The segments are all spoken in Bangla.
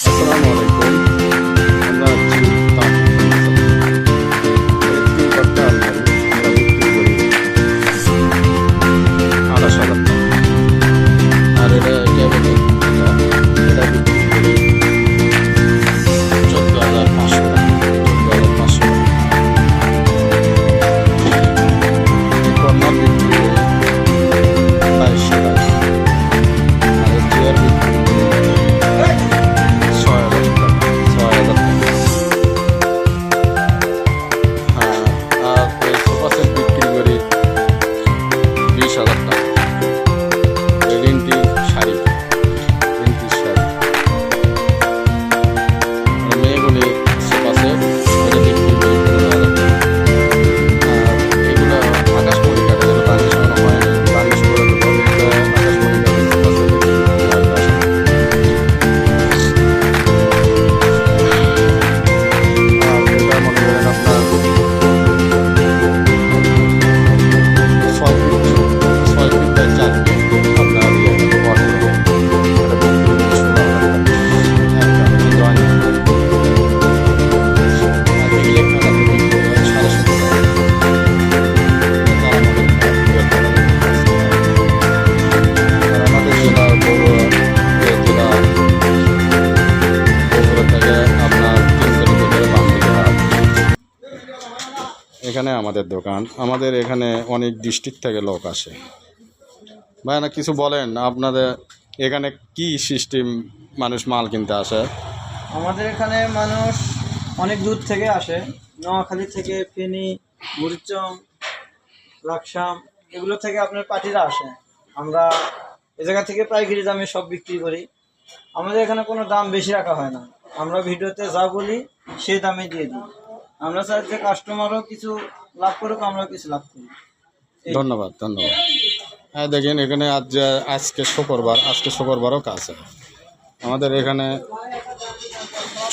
আসসালামু আলাইকুম। আমরা আছি একটি পাট্টা আলমারি আমরা বিক্রি করি 28,000 টাকা। আর এটা ক্যাবিনেট এটা বিক্রি করি 14,500 টাকা। 14,500 টাকা। কর্নার বিক্রি করি 22,000 টাকা। আর এই চেয়ার বিক্রি করি 6,000 টাকা। 6,000 টাকা। হ্যাঁ, আর এই সোফা সেট বিক্রি করি 20,000 টাকা। রিন্টির শাড়ি, রিন্টির শাড়ি। আর মেয়েগুলি সোফা সেট এটা বিক্রি করি 15,000 টাকা। আর এগুলো আকাশমণি কাঠে যেটা বানিশ করা হয়নি, বানিশ করে দেবো। এগুলো আকাশমণি কাঠের সোফা সেট বিক্রি করি 10,000 টাকা। আর এটা মনে করেন আপনার 6 ফিট বাই 4 ফিট আপনার অর্ডার দেবেন। এটা বিক্রি করি 16,000 টাকা। একটা জয়েন্ট আর টেবিলের খাতা বিক্রি করি 17,500 টাকা। তারা আমাদের আর আমাদের জেলা বগুড়া থেকে আপনার 3 কিলোমিটার বাম দিকে হাট। এখানে আমাদের দোকান। আমাদের এখানে অনেক ডিস্ট্রিক্ট থেকে লোক আসে। ভাইয়া কিছু বলেন, আপনাদের এখানে কি সিস্টেম মানুষ মাল কিনতে আসে? আমাদের এখানে মানুষ অনেক দূর থেকে আসে, নোয়াখালী থেকে, ফেনী, বুড়িচং, লাকসাম এগুলো থেকে আপনার পার্টিরা আসে। আমরা এ জায়গা থেকে পাইকারি দামে সব বিক্রি করি। আমাদের এখানে কোনো দাম বেশি রাখা হয় না, আমরা ভিডিওতে যা বলি সেই দামে দিয়ে দিই। আমরা চাই যে কাস্টমারও কিছু লাভ করুক, আমরাও কিছু লাভ করি। ধন্যবাদ, ধন্যবাদ। হ্যাঁ, দেখেন এখানে আজকে শুক্রবারও কাজ হয়। আমাদের এখানে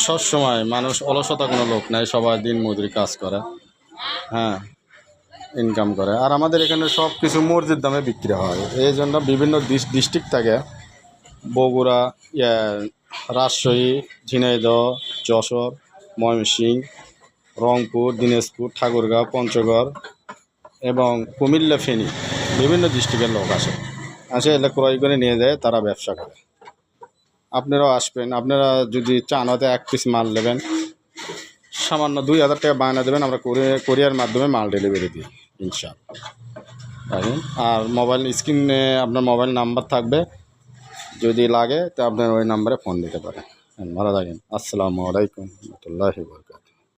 সবসময় মানুষ অলসতা কোনো লোক নাই, সবাই দিন মজুরি কাজ করে, হ্যাঁ, ইনকাম করে। আর আমাদের এখানে সব কিছু মর্জির দামে বিক্রি হয়। এই জন্য বিভিন্ন ডিস্ট্রিক্ট থেকে বগুড়া, রাজশাহী, ঝিনাইদহ, যশোর, ময়মনসিংহ, রংপুর, দিনাজপুর, ঠাকুরগাঁও, পঞ্চগড় এবং কুমিল্লা, ফেনী বিভিন্ন ডিস্ট্রিক্টের লোক আসে এলে ক্রয় করে নিয়ে যায়, তারা ব্যবসা করে। আপনারাও আসবেন। আপনারা যদি চান হয়তো 1 পিস মাল নেবেন, সামান্য 2,000 টাকা বায়না দেবেন, আমরা কোরিয়ার মাধ্যমে মাল ডেলিভারি দিই ইনশাআল্লাহ। আর মোবাইল স্ক্রিনে আপনার মোবাইল নাম্বার থাকবে, যদি লাগে তো আপনার ওই নাম্বারে ফোন দিতে পারেন। ভালো থাকেন। আসসালামু আলাইকুম ওয়া রাহমাতুল্লাহি ওয়া বারাকাতুহু।